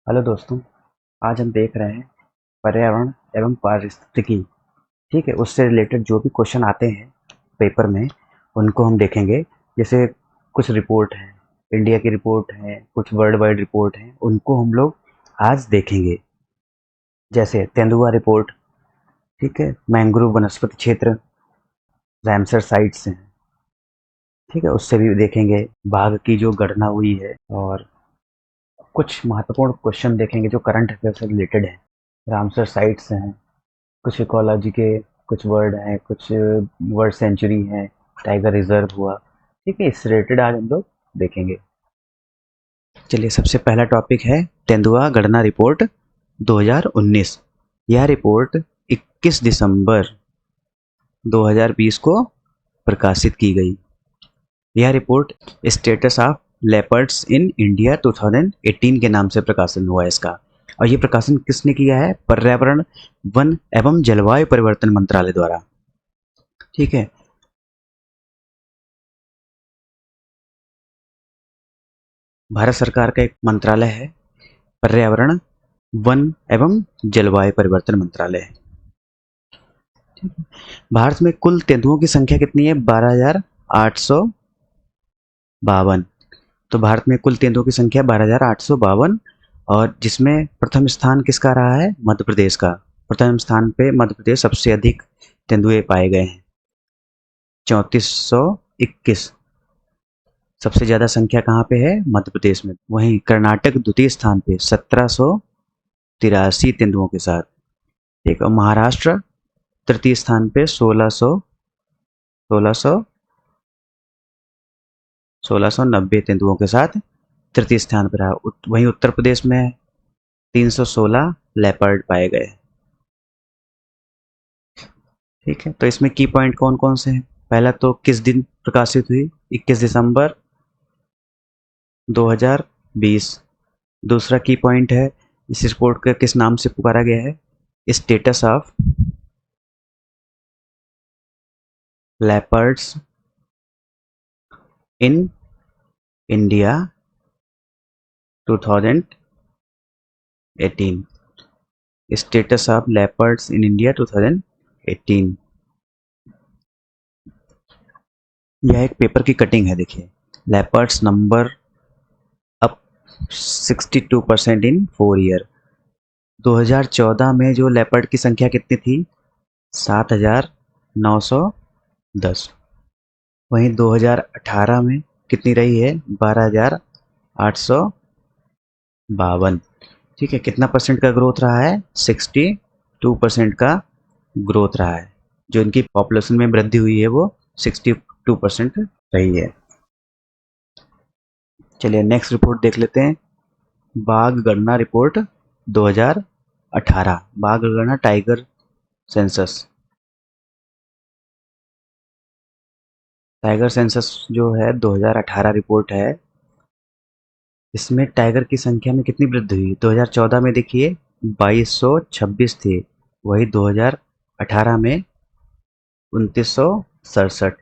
Hello दोस्तों। आज हम देख रहे हैं पर्यावरण एवं पारिस्थितिकी। ठीक है, उससे रिलेटेड जो भी क्वेश्चन आते हैं पेपर में उनको हम देखेंगे। जैसे कुछ रिपोर्ट है, इंडिया की रिपोर्ट है, कुछ वर्ल्ड वाइड रिपोर्ट है, उनको हम लोग आज देखेंगे। जैसे तेंदुआ रिपोर्ट, ठीक है, मैंग्रोव वनस्पति क्षेत्र, रामसर साइट्स हैं, ठीक है, उससे भी देखेंगे। बाघ की जो गणना हुई है और कुछ महत्वपूर्ण क्वेश्चन देखेंगे जो करंट अफेयर से रिलेटेड है। रामसर साइट्स हैं, कुछ इकोलॉजी के कुछ वर्ड हैं, कुछ वर्ड सेंचुरी है, टाइगर रिजर्व हुआ। ठीक है, इससे रिलेटेड आज हम लोग देखेंगे। चलिए, सबसे पहला टॉपिक है तेंदुआ गणना रिपोर्ट 2019। यह रिपोर्ट 21 दिसंबर 2020 को प्रकाशित की गई। यह report status of leopards in India 2018 के नाम से प्रकाशन हुआ है इसका। और ये प्रकाशन किसने किया है? पर्यावरण, वन एवं जलवायु परिवर्तन मंत्रालय द्वारा। ठीक है, भारत सरकार का एक मंत्रालय है, पर्यावरण, वन एवं जलवायु परिवर्तन मंत्रालय। भारत में कुल तेंदुओं की संख्या कितनी है? 12,852। तो भारत में कुल तेंदुओं की संख्या 12,852, और जिसमें प्रथम स्थान किसका रहा है? मध्य प्रदेश का। प्रथम स्थान पे मध्य प्रदेश, सबसे अधिक तेंदुए पाए गए हैं, 3421। सबसे ज्यादा संख्या कहाँ पे है? मध्य प्रदेश में। वहीं कर्नाटक द्वितीय स्थान पे 1783 तेंदुओं के साथ। ठीक, और महाराष्ट्र तृतीय स्थान पे 1690 तेंदुओं के साथ तृतीय स्थान पर रहा। वहीं उत्तर प्रदेश में 316 लेपर्ड पाए गए। ठीक है, तो इसमें की पॉइंट कौन कौन से हैं? पहला तो किस दिन प्रकाशित हुई? 21 दिसंबर 2020। दूसरा की पॉइंट है, इस रिपोर्ट का किस नाम से पुकारा गया है? Status of leopards in India 2018। Status of leopards in India 2018। यह एक पेपर की कटिंग है, देखिए। लेपर्ड्स नंबर अप 62% इन 4 ईयर। 2014 में जो लेपर्ड की संख्या कितनी थी? 7,910। वहीं 2018 में कितनी रही है? 12,852। ठीक है, कितना परसेंट का ग्रोथ रहा है? 62% का ग्रोथ रहा है। जो इनकी पॉपुलेशन में वृद्धि हुई है वो 62% रही है। चलिए, नेक्स्ट रिपोर्ट देख लेते हैं। बाघ गणना रिपोर्ट 2018। बाघ गणना, टाइगर सेंसस। टाइगर सेंसस जो है 2018 रिपोर्ट है। इसमें टाइगर की संख्या में कितनी वृद्धि हुई? 2014 में देखिए 2226 थे, वही 2018 में 2967।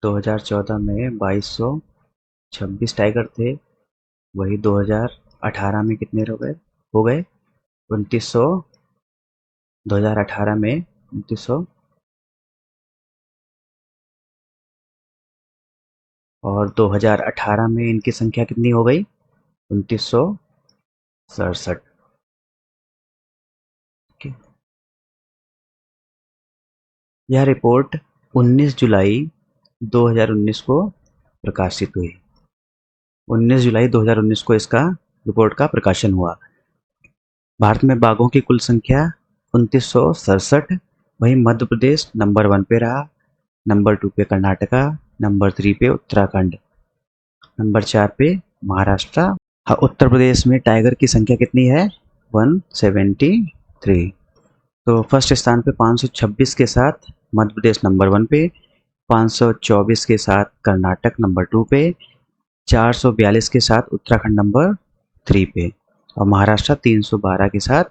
2014 में 2226 टाइगर थे, वही 2018 में कितने हो गए 2900। 2018 में 2900, और 2018 में इनकी संख्या कितनी हो गई? 2967। यह रिपोर्ट 19 जुलाई 2019 को प्रकाशित हुई। 19 जुलाई 2019 को इसका रिपोर्ट का प्रकाशन हुआ। भारत में बाघों की कुल संख्या 2967। वहीं मध्य प्रदेश नंबर 1 पे रहा, नंबर 2 पे कर्नाटका, नंबर 3 पे उत्तराखंड, नंबर 4 पे महाराष्ट्र। हाँ, उत्तर प्रदेश में टाइगर की संख्या कितनी है? 173। तो फर्स्ट स्थान पे 526 के साथ मध्य प्रदेश नंबर 1 पे, 524 के साथ कर्नाटक नंबर 2 पे, 442 के साथ उत्तराखंड नंबर 3 पे, और महाराष्ट्र 312 के साथ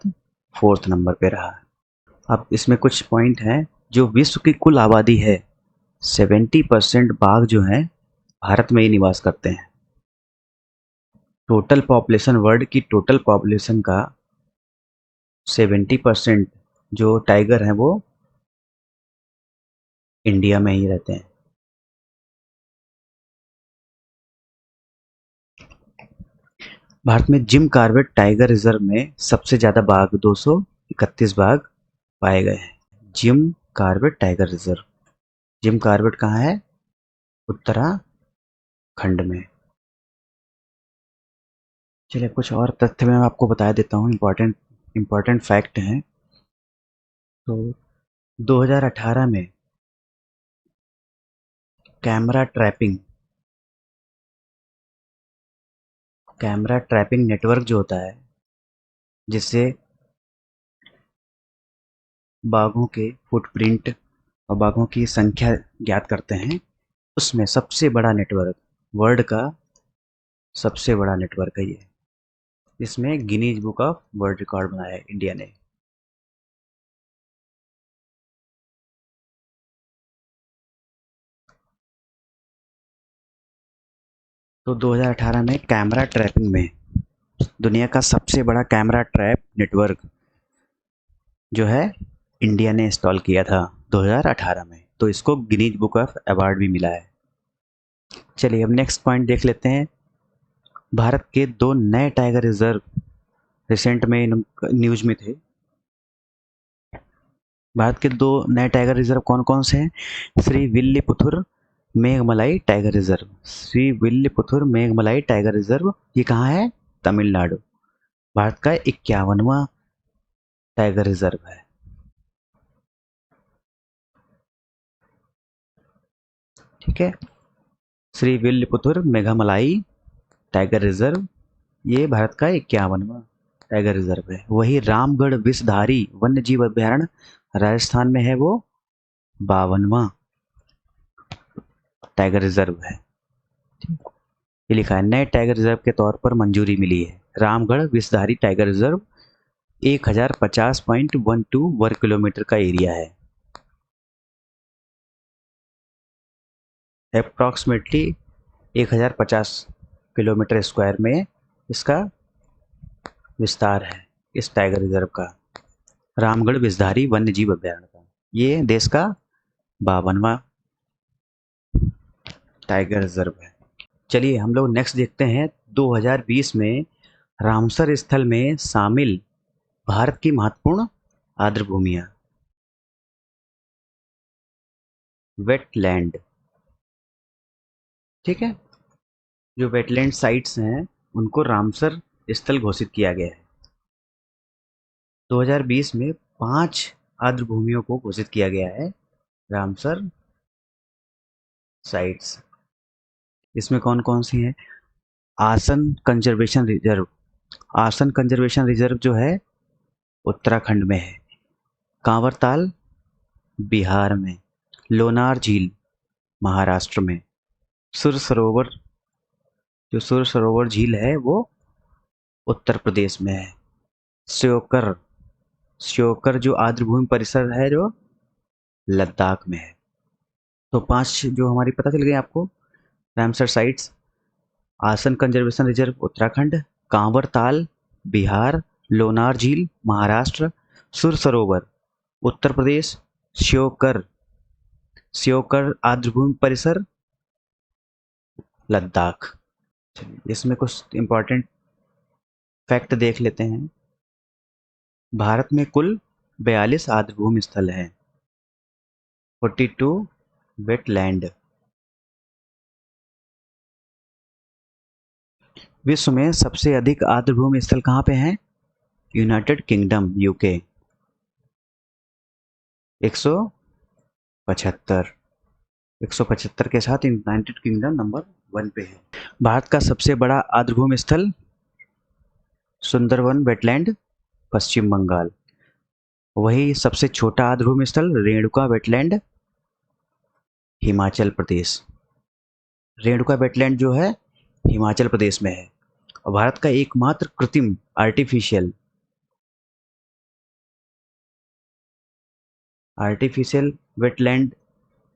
4th नंबर पे रहा। अब इसमें कुछ पॉइंट हैं। जो विश्व की कुल आबादी है 70% बाघ जो हैं भारत में ही निवास करते हैं। टोटल पॉपुलेशन, वर्ल्ड की टोटल पॉपुलेशन का 70% जो टाइगर हैं वो इंडिया में ही रहते हैं। भारत में जिम कॉर्बेट टाइगर रिजर्व में सबसे ज्यादा बाघ 231 बाघ पाए गए हैं। Jim Corbett tiger reserve, Jim Corbett कहाँ है? उत्तराखंड में। चलिए कुछ और तथ्य मैं आपको बता देता हूँ, इम्पोर्टेंट फैक्ट हैं। तो 2018 में कैमरा ट्रैपिंग नेटवर्क जो होता है, जिससे बाघों के फुटप्रिंट और बाघों की संख्या ज्ञात करते हैं, उसमें सबसे बड़ा नेटवर्क, वर्ल्ड का सबसे बड़ा नेटवर्क है ये। इसमें Guinness book of world record बनाया है इंडिया ने। तो 2018 में कैमरा ट्रैपिंग में दुनिया का सबसे बड़ा कैमरा ट्रैप नेटवर्क जो है इंडिया ने इंस्टॉल किया था 2018 में, तो इसको गिनीज बुक ऑफ अवार्ड भी मिला है। चलिए अब नेक्स्ट पॉइंट देख लेते हैं। भारत के 2 नए टाइगर रिजर्व रिसेंट में न्यूज में थे। भारत के 2 नए टाइगर रिजर्व कौन कौन से हैं? Sri Villiputhur Meghamalai tiger reserve. Sri Villiputhur Meghamalai tiger reserve ये कहाँ है? तमिलनाडु। भारत का 51वां टाइगर रिजर्व है। ठीक है, श्री विल्लीपुथुर मेघमलाई टाइगर रिजर्व ये भारत का 51वां टाइगर रिजर्व है। वही रामगढ़ विषधारी वन्य जीव अभ्यारण्य राजस्थान में है, वो 52वां टाइगर रिजर्व है। ये लिखा है नए टाइगर रिजर्व के तौर पर मंजूरी मिली है। रामगढ़ विषधारी टाइगर रिजर्व 1050.12 वर्ग किलोमीटर का एरिया है। अप्रॉक्सीमेटली 1050 किलोमीटर स्क्वायर में इसका विस्तार है, इस टाइगर रिजर्व का, रामगढ़ विषधारी वन्य जीव अभ्यारण्य का। ये देश का 52वां टाइगर रिजर्व है। चलिए हम लोग नेक्स्ट देखते हैं 2020 में रामसर स्थल में शामिल भारत की महत्वपूर्ण आर्द्र भूमियां। वेटलैंड, ठीक है, जो वेटलैंड साइट्स हैं उनको रामसर स्थल घोषित किया गया है। 2020 में 5 आर्द्र भूमियों को घोषित किया गया है रामसर साइट्स। इसमें कौन कौन सी हैं? आसन कंजर्वेशन रिजर्व। आसन कंजर्वेशन रिजर्व जो है उत्तराखंड में है। कांवरताल बिहार में। लोनार झील महाराष्ट्र में। सुर सरोवर, जो सुर सरोवर झील है वो उत्तर प्रदेश में है। श्योकर, श्योकर जो आर्द्रभूमि परिसर है जो लद्दाख में है। तो 5 जो हमारी पता चल गई आपको रामसर साइट्स। आसन कंजर्वेशन रिजर्व उत्तराखंड, कांवरताल बिहार, लोनार झील महाराष्ट्र, सुर सरोवर उत्तर प्रदेश, श्योकर, श्योकर आर्द्रभूमि परिसर लद्दाख। इसमें कुछ इंपॉर्टेंट फैक्ट देख लेते हैं। भारत में कुल 42 आर्द्रभूमि स्थल हैं, 42 वेटलैंड। विश्व में सबसे अधिक आर्द्रभूमि स्थल कहाँ पे हैं? यूनाइटेड किंगडम यूके 175, 175 के साथ यूनाइटेड किंगडम नंबर 1 पे है। भारत का सबसे बड़ा आर्द्रभूमि स्थल सुंदरवन वेटलैंड पश्चिम बंगाल। वही सबसे छोटा आर्द्रभूमि स्थल रेणुका वेटलैंड हिमाचल प्रदेश। रेणुका वेटलैंड जो है हिमाचल प्रदेश में है। और भारत का एकमात्र कृत्रिम आर्टिफिशियल वेटलैंड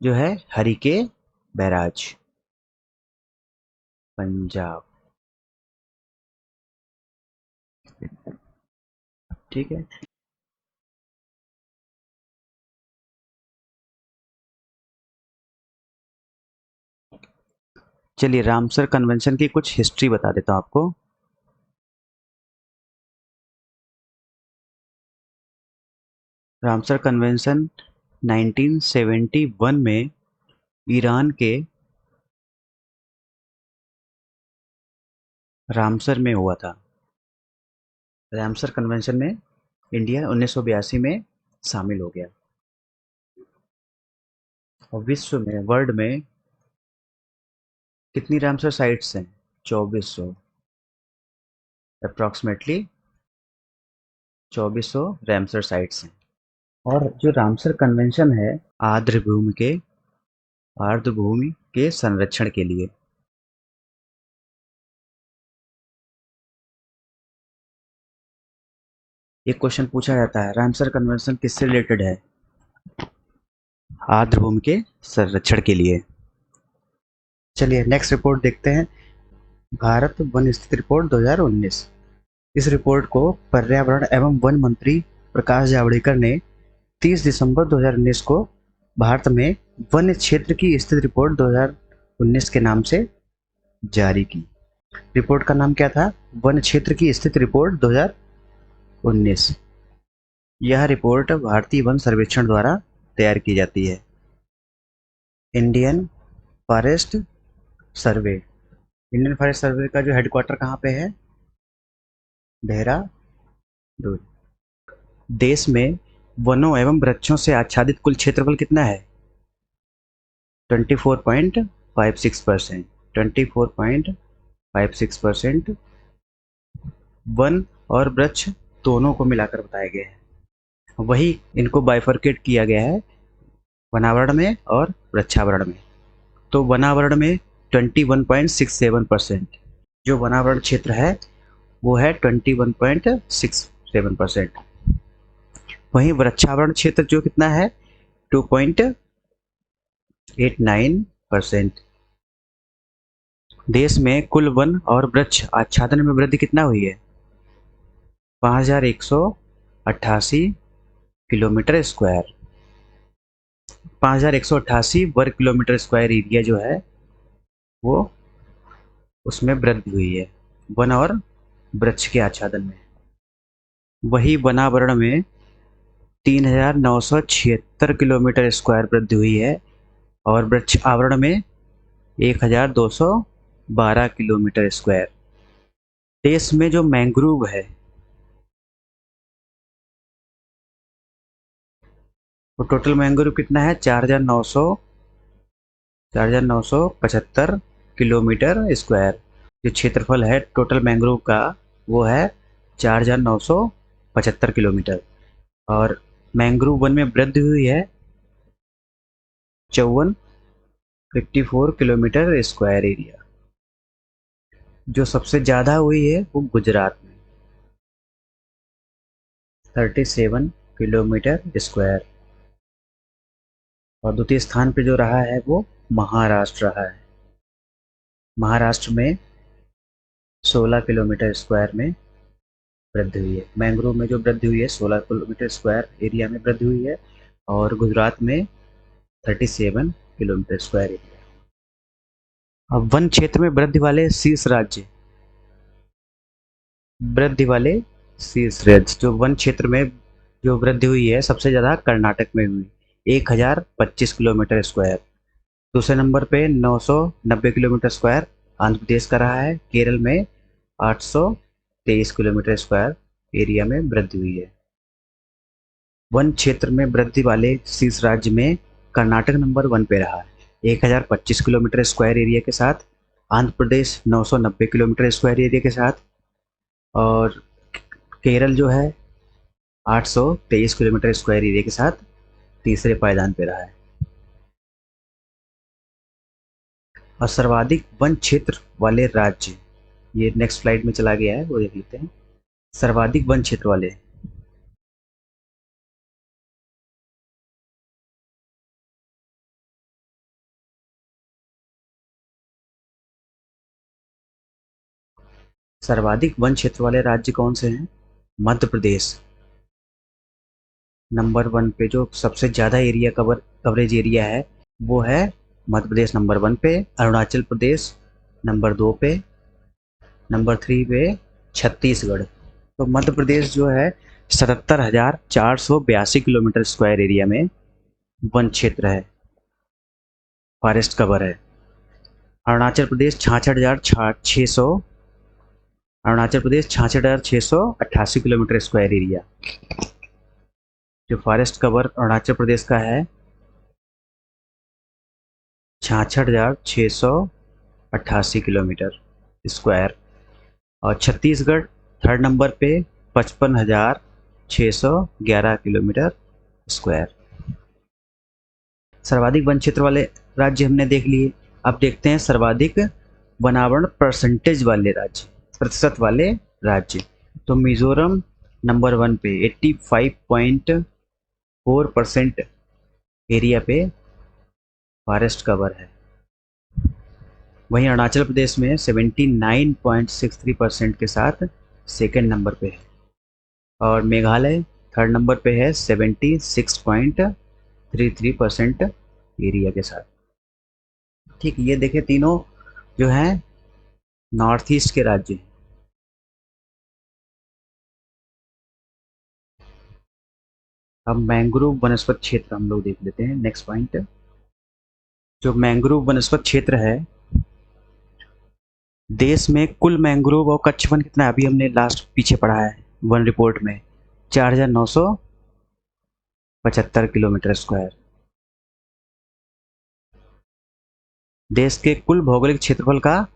जो है हरिके बैराज, पंजाब। ठीक है। चलिए रामसर कन्वेंशन की कुछ हिस्ट्री बता देता हूँ आपको। रामसर कन्वेंशन 1971 में ईरान के रामसर में हुआ था। रामसर कन्वेंशन में इंडिया 1982 में शामिल हो गया। और विश्व में, वर्ल्ड में कितनी रामसर साइट्स हैं? 2400, अप्रॉक्सीमेटली 2400 रामसर साइट्स हैं। और जो रामसर कन्वेंशन है आर्द्र भूमि के संरक्षण के लिए। एक क्वेश्चन पूछा जाता है, रामसर कन्वेंशन किससे रिलेटेड है? आर्द्र भूमि के संरक्षण के लिए। चलिए नेक्स्ट रिपोर्ट देखते हैं, भारत वन स्थिति रिपोर्ट 2019। इस रिपोर्ट को पर्यावरण एवं वन मंत्री प्रकाश जावड़ेकर ने 30 दिसंबर 2019 को भारत में वन क्षेत्र की स्थिति रिपोर्ट 2019 के नाम से जारी की। रिपोर्ट का नाम क्या था? वन क्षेत्र की स्थिति रिपोर्ट 2019। यह रिपोर्ट भारतीय वन सर्वेक्षण द्वारा तैयार की जाती है। Indian forest survey, Indian forest survey का जो हेडक्वार्टर कहाँ पे है? देहरादून। देश में वनों एवं वृक्षों से आच्छादित कुल क्षेत्रफल कितना है? 24.56%। 24.56% वन और वृक्ष दोनों को मिलाकर बताया गया है। वही इनको बाइफरकेट किया गया है वनावरण में और वृक्षावरण में। तो वनावरण में 21.67%, जो वनावरण क्षेत्र है वो है 21.67%। वहीं वृक्षावरण क्षेत्र जो कितना है? 2.89%। देश में कुल वन और वृक्ष आच्छादन में वृद्धि कितना हुई है? 5188 किलोमीटर स्क्वायर। 5188 वर्ग किलोमीटर स्क्वायर एरिया जो है वो उसमें वृद्धि हुई है वन और वृक्ष के आच्छादन में। वही वनावरण में 3976 किलोमीटर स्क्वायर वृद्धि हुई है और वृक्ष आवरण में 1212 किलोमीटर स्क्वायर। देश में जो मैंग्रोव है वो टोटल मैंग्रोव कितना है? 4975 किलोमीटर स्क्वायर। जो क्षेत्रफल है टोटल मैंग्रोव का वो है 4975 किलोमीटर। और मैंग्रोव वन में वृद्धि हुई है 54 किलोमीटर स्क्वायर एरिया। जो सबसे ज़्यादा हुई है वो गुजरात में 37 किलोमीटर स्क्वायर। और द्वितीय स्थान पे जो रहा है वो महाराष्ट्र रहा है। महाराष्ट्र में 16 किलोमीटर स्क्वायर में वृद्धि हुई है। मैंग्रोव में जो वृद्धि हुई है 16 किलोमीटर स्क्वायर एरिया में वृद्धि हुई है और गुजरात में 37 किलोमीटर स्क्वायर एरिया। अब वन क्षेत्र में वृद्धि वाले शीर्ष राज्य जो वन क्षेत्र में जो वृद्धि हुई है सबसे ज़्यादा कर्नाटक में हुई, 1025 किलोमीटर स्क्वायर। दूसरे नंबर पे 990 किलोमीटर स्क्वायर आंध्र प्रदेश का रहा है। केरल में 823 किलोमीटर स्क्वायर एरिया में वृद्धि हुई है। वन क्षेत्र में वृद्धि वाले शीर्ष राज्य में कर्नाटक नंबर 1 पे रहा है 1025 किलोमीटर स्क्वायर एरिया के साथ। Andhra Pradesh 990 kilometre square area के साथ। और केरल जो है 823 किलोमीटर स्क्वायर एरिया के साथ तीसरे पायदान पे रहा है। और सर्वाधिक वन क्षेत्र वाले राज्य, ये नेक्स्ट स्लाइड में चला गया है वो देख लेते हैं। सर्वाधिक वन क्षेत्र वाले सर्वाधिक वन क्षेत्र वाले राज्य कौन से हैं? मध्य प्रदेश नंबर 1 पे, जो सबसे ज़्यादा एरिया कवरेज एरिया है वो है मध्य प्रदेश नंबर 1 पे। अरुणाचल प्रदेश नंबर 2 पे। नंबर 3 पे छत्तीसगढ़। तो मध्य प्रदेश जो है 77,482 किलोमीटर स्क्वायर एरिया में वन क्षेत्र है, फॉरेस्ट कवर है। Arunachal Pradesh 66,688 kilometre square area. जो फॉरेस्ट कवर अरुणाचल प्रदेश का है 66,688 किलोमीटर स्क्वायर। और छत्तीसगढ़ थर्ड नंबर पे 55,611 किलोमीटर स्क्वायर। सर्वाधिक वन क्षेत्र वाले राज्य हमने देख लिए। अब देखते हैं सर्वाधिक वनावरण परसेंटेज वाले राज्य, प्रतिशत वाले राज्य। तो मिजोरम नंबर 1 पे 85.4% एरिया पे फॉरेस्ट कवर है। वहीं अरुणाचल प्रदेश में 79.63% के साथ सेकेंड नंबर पे है। और मेघालय थर्ड नंबर पे है 76.33% एरिया के साथ। ठीक, ये देखें तीनों जो हैं नॉर्थ ईस्ट के राज्य हैं। अब मैंग्रोव वनस्पत क्षेत्र हम लोग देख लेते हैं। नेक्स्ट पॉइंट, जो मैंग्रोव वनस्पत क्षेत्र है, देश में कुल मैंग्रोव और कच्छ वन कितना है? अभी हमने लास्ट पीछे पढ़ा है वन रिपोर्ट में 4,975 किलोमीटर स्क्वायर। देश के कुल भौगोलिक क्षेत्रफल का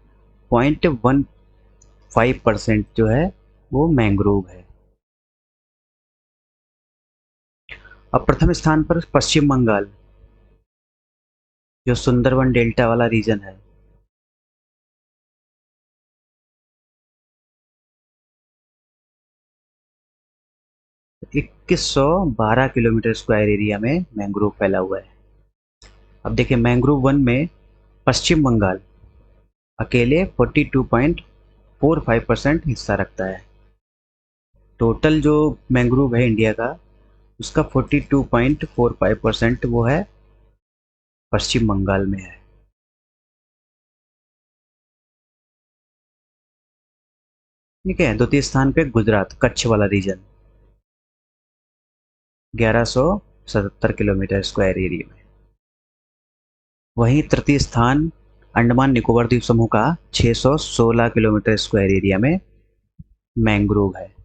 0.15% जो है वो मैंग्रोव है। अब प्रथम स्थान पर पश्चिम बंगाल, जो सुंदरवन डेल्टा वाला रीजन है। तो 2112 किलोमीटर स्क्वायर एरिया में मैंग्रोव फैला हुआ है। अब देखिए मैंग्रोव वन में पश्चिम बंगाल अकेले 42.45% हिस्सा रखता है। टोटल जो मैंग्रोव है इंडिया का, उसका 42.45% वो है पश्चिम बंगाल में है। ठीक है, द्वितीय स्थान पे गुजरात, कच्छ वाला रीजन 1177 किलोमीटर स्क्वायर एरिया में। वहीं तृतीय स्थान अंडमान निकोबार द्वीप समूह का 616 किलोमीटर स्क्वायर एरिया में मैंग्रोव है।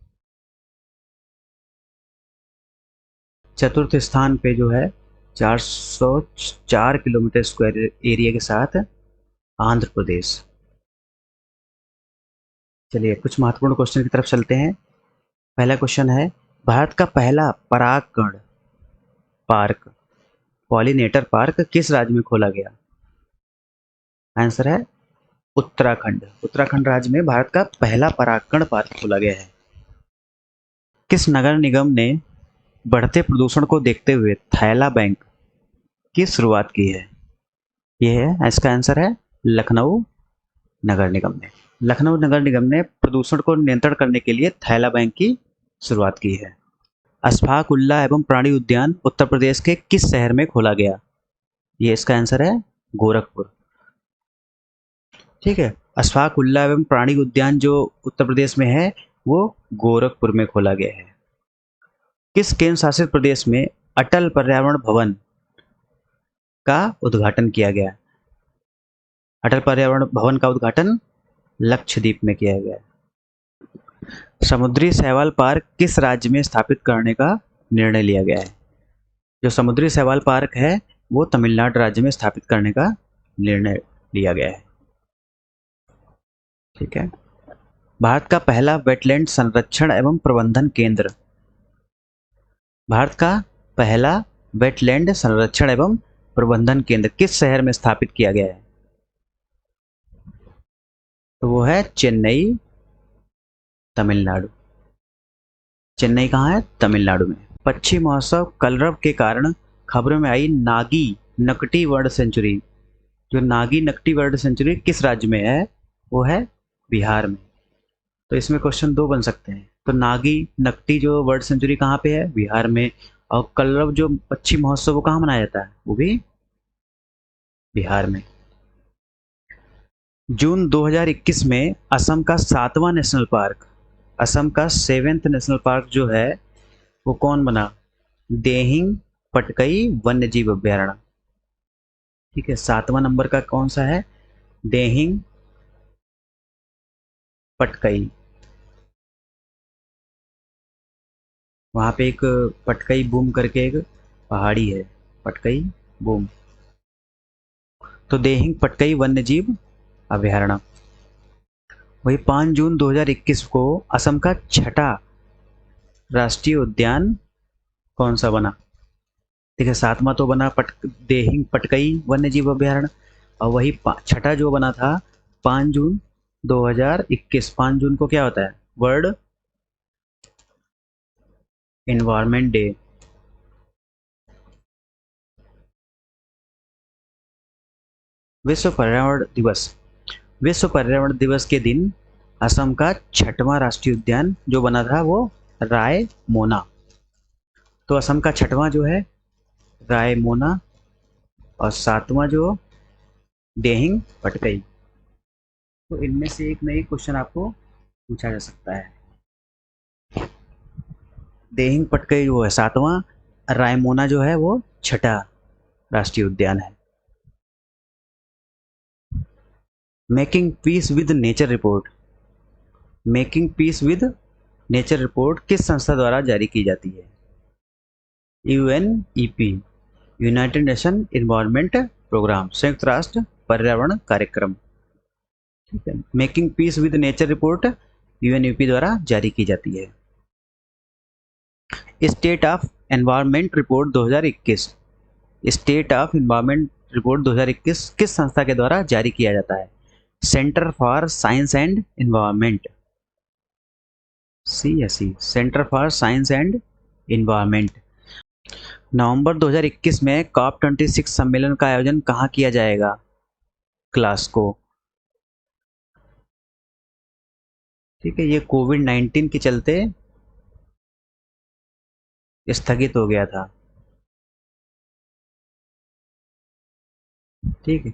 चतुर्थ स्थान पे जो है 404 किलोमीटर स्क्वायर एरिया के साथ आंध्र प्रदेश। चलिए कुछ महत्वपूर्ण क्वेश्चन की तरफ चलते हैं। पहला क्वेश्चन है, भारत का पहला परागकण पार्क, पॉलिनेटर पार्क किस राज्य में खोला गया? आंसर है उत्तराखंड। उत्तराखंड राज्य में भारत का पहला परागकण पार्क खोला गया है। किस नगर निगम ने बढ़ते प्रदूषण को देखते हुए थैला बैंक की शुरुआत की है? यह है, इसका आंसर है लखनऊ नगर निगम ने। लखनऊ नगर निगम ने प्रदूषण को नियंत्रण करने के लिए थैला बैंक की शुरुआत की है। अशफाक उल्लाह एवं प्राणी उद्यान उत्तर प्रदेश के किस शहर में खोला गया? ये इसका आंसर है गोरखपुर। ठीक है, अशफाक उल्लाह एवं प्राणी उद्यान जो उत्तर प्रदेश में है वो गोरखपुर में खोला गया है। किस केंद्र शासित प्रदेश में अटल पर्यावरण भवन का उद्घाटन किया गया? अटल पर्यावरण भवन का उद्घाटन लक्षद्वीप में किया गया। समुद्री शैवाल पार्क किस राज्य में स्थापित करने का निर्णय लिया गया है? जो समुद्री शैवाल पार्क है वो तमिलनाडु राज्य में स्थापित करने का निर्णय लिया गया है। ठीक है, भारत का पहला वेटलैंड संरक्षण एवं प्रबंधन केंद्र, भारत का पहला वेटलैंड संरक्षण एवं प्रबंधन केंद्र किस शहर में स्थापित किया गया है? तो वो है चेन्नई, तमिलनाडु। चेन्नई कहाँ है? तमिलनाडु में। पक्षी महोत्सव कलरव के कारण खबरों में आई नागी नकटी बर्ड सेंचुरी, जो नागी नकटी बर्ड सेंचुरी किस राज्य में है? वो है बिहार में। तो इसमें क्वेश्चन दो बन सकते हैं। तो नागी नकटी जो बर्ड सेंचुरी कहाँ पे है? बिहार में। और कलरव जो पक्षी महोत्सव वो कहाँ मनाया जाता है? वो भी बिहार में। जून 2021 में असम का 7वां नेशनल पार्क, असम का 7th नेशनल पार्क जो है वो कौन बना? देहिंग पटकई वन्य जीव अभ्यारण्य। ठीक है, 7वां नंबर का कौन सा है? देहिंग पटकई। वहाँ पे एक पटकई बूम करके एक पहाड़ी है, पटकई बूम। तो देहिंग पटकई वन्य जीव अभ्यारण्य। वही 5 जून 2021 को असम का छठा राष्ट्रीय उद्यान कौन सा बना? ठीक है, 7वां तो बना देहिंग पटकई वन्य जीव अभ्यारण्य, और वही छठा जो बना था 5 जून 2021। 5 जून को क्या होता है? World environment day. विश्व पर्यावरण दिवस। विश्व पर्यावरण दिवस के दिन असम का छठवां राष्ट्रीय उद्यान जो बना था वो रायमोना। तो असम का छठवां जो है रायमोना, और 7वां जो देहिंग पटकई। तो इनमें से एक नई क्वेश्चन आपको पूछा जा सकता है। देहिंग पटकई वो है 7वां, रायमोना जो है वो छठा राष्ट्रीय उद्यान है। Making peace with nature report. Making peace with nature report किस संस्था द्वारा जारी की जाती है? UNEP, united nation environment programme, संयुक्त राष्ट्र पर्यावरण कार्यक्रम। ठीक है, making peace with nature report UNEP द्वारा जारी की जाती है। State of environment report 2021, state of environment report 2021 किस संस्था के द्वारा जारी किया जाता है? Centre for science and environment, CSE, centre for science and environment. नवंबर 2021 में COP26 सम्मेलन का आयोजन कहाँ किया जाएगा? ग्लासगो। ठीक है, ये कोविड-19 के चलते स्थगित हो गया था। ठीक है,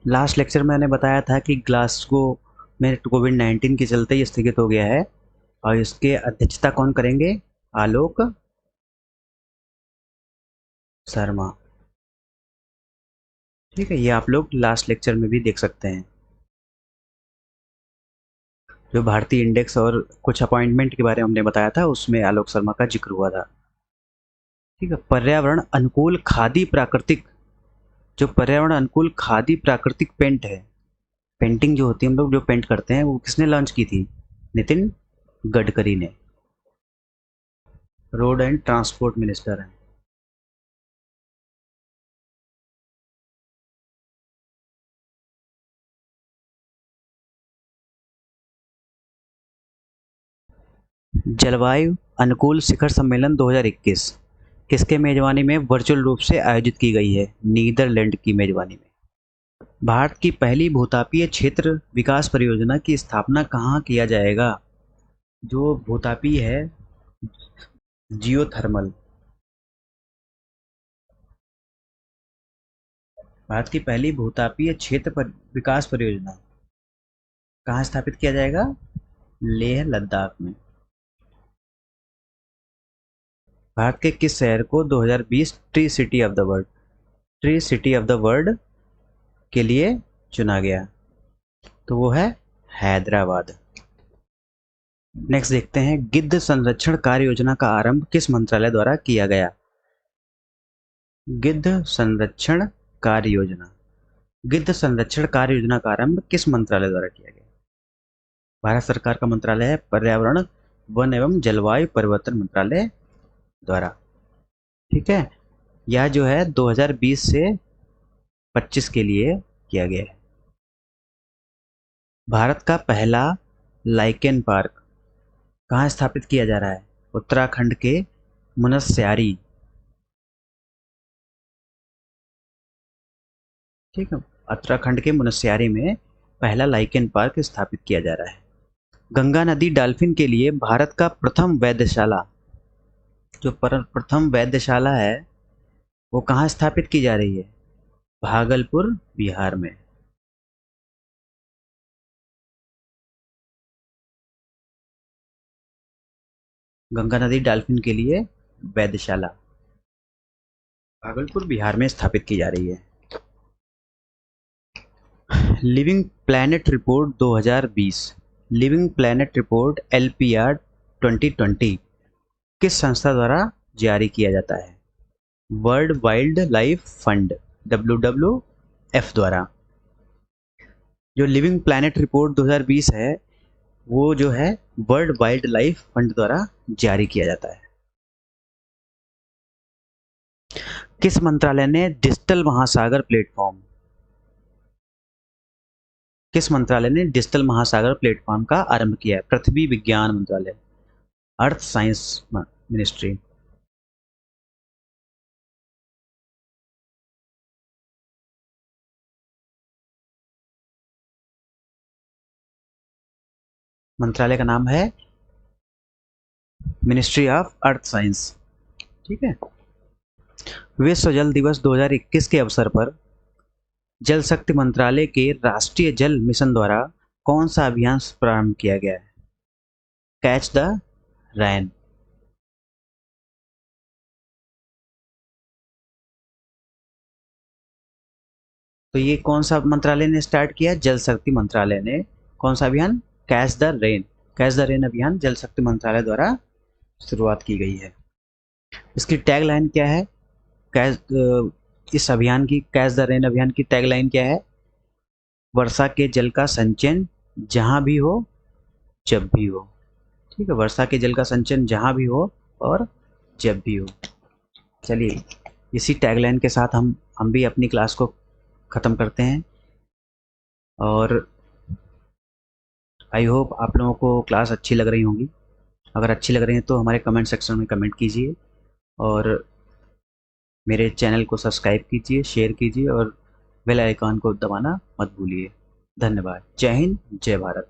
लास्ट लेक्चर में मैंने बताया था कि ग्लासगो में कोविड-19 के चलते ये स्थगित हो गया है, और इसके अध्यक्षता कौन करेंगे? आलोक शर्मा। ठीक है, ये आप लोग लास्ट लेक्चर में भी देख सकते हैं, जो भारतीय इंडेक्स और कुछ अपॉइंटमेंट के बारे में हमने बताया था, उसमें आलोक शर्मा का जिक्र हुआ था। ठीक है, पर्यावरण अनुकूल खादी प्राकृतिक, जो पर्यावरण अनुकूल खादी प्राकृतिक पेंट है, पेंटिंग जो होती है, हम लोग जो पेंट करते हैं, वो किसने लॉन्च की थी? नितिन गडकरी ने, रोड एंड ट्रांसपोर्ट मिनिस्टर हैं। जलवायु अनुकूल शिखर सम्मेलन 2021 किसके मेजबानी में वर्चुअल रूप से आयोजित की गई है? नीदरलैंड की मेजबानी में। भारत की पहली भूतापीय क्षेत्र विकास परियोजना की स्थापना कहाँ किया जाएगा? जो भूतापीय है, जियोथर्मल। भारत की पहली भूतापीय क्षेत्र पर विकास परियोजना कहाँ स्थापित किया जाएगा? लेह लद्दाख में। भारत के किस शहर को 2020 tree city of the world, tree city of the world के लिए चुना गया? तो वो है हैदराबाद। नेक्स्ट देखते हैं, गिद्ध संरक्षण कार्य योजना का आरंभ किस मंत्रालय द्वारा किया गया? गिद्ध संरक्षण कार्य योजना, गिद्ध संरक्षण कार्य योजना का आरंभ किस मंत्रालय द्वारा किया गया? भारत सरकार का मंत्रालय है पर्यावरण वन एवं जलवायु परिवर्तन मंत्रालय द्वारा। ठीक है, यह जो है 2020 से 25 के लिए किया गया है। भारत का पहला लाइकेन पार्क कहाँ स्थापित किया जा रहा है? उत्तराखंड के मुनस्यारी। ठीक है, उत्तराखंड के मुनस्यारी में पहला लाइकेन पार्क स्थापित किया जा रहा है। गंगा नदी डॉल्फिन के लिए भारत का प्रथम वैधशाला, जो प्रथम वैधशाला है वो कहाँ स्थापित की जा रही है? भागलपुर बिहार में। गंगा नदी डॉल्फिन के लिए वैधशाला भागलपुर बिहार में स्थापित की जा रही है। Living planet report 2020, living planet report LPR 2020 किस संस्था द्वारा जारी किया जाता है? World wild life fund WWF द्वारा। जो लिविंग प्लैनेट रिपोर्ट 2020 है वो जो है वर्ल्ड वाइल्ड लाइफ फंड द्वारा जारी किया जाता है। किस मंत्रालय ने डिजिटल महासागर प्लेटफॉर्म, किस मंत्रालय ने डिजिटल महासागर प्लेटफॉर्म का आरंभ किया है? पृथ्वी विज्ञान मंत्रालय, अर्थ साइंस मिनिस्ट्री। मंत्रालय का नाम है मिनिस्ट्री ऑफ अर्थ साइंस। ठीक है। विश्व जल दिवस 2021 के अवसर पर जल शक्ति मंत्रालय के राष्ट्रीय जल मिशन द्वारा कौन सा अभियान प्रारंभ किया गया है? Catch the rain. तो ये कौन सा मंत्रालय ने स्टार्ट किया? जल शक्ति मंत्रालय ने। कौन सा अभियान? Catch the rain. Catch the rain अभियान जल शक्ति मंत्रालय द्वारा शुरुआत की गई है। इसकी टैगलाइन क्या है? इस अभियान की, कैच द रेन अभियान की टैगलाइन क्या है? वर्षा के जल का संचयन जहां भी हो जब भी हो। ठीक है, वर्षा के जल का संचयन जहां भी हो और जब भी हो। चलिए, इसी टैगलाइन के साथ हम भी अपनी क्लास को ख़त्म करते हैं। और आई होप आप लोगों को क्लास अच्छी लग रही होंगी। अगर अच्छी लग रही है तो हमारे कमेंट सेक्शन में कमेंट कीजिए और मेरे चैनल को सब्सक्राइब कीजिए, शेयर कीजिए और बेल आइकॉन को दबाना मत भूलिए। धन्यवाद। जय हिंद, जय भारत।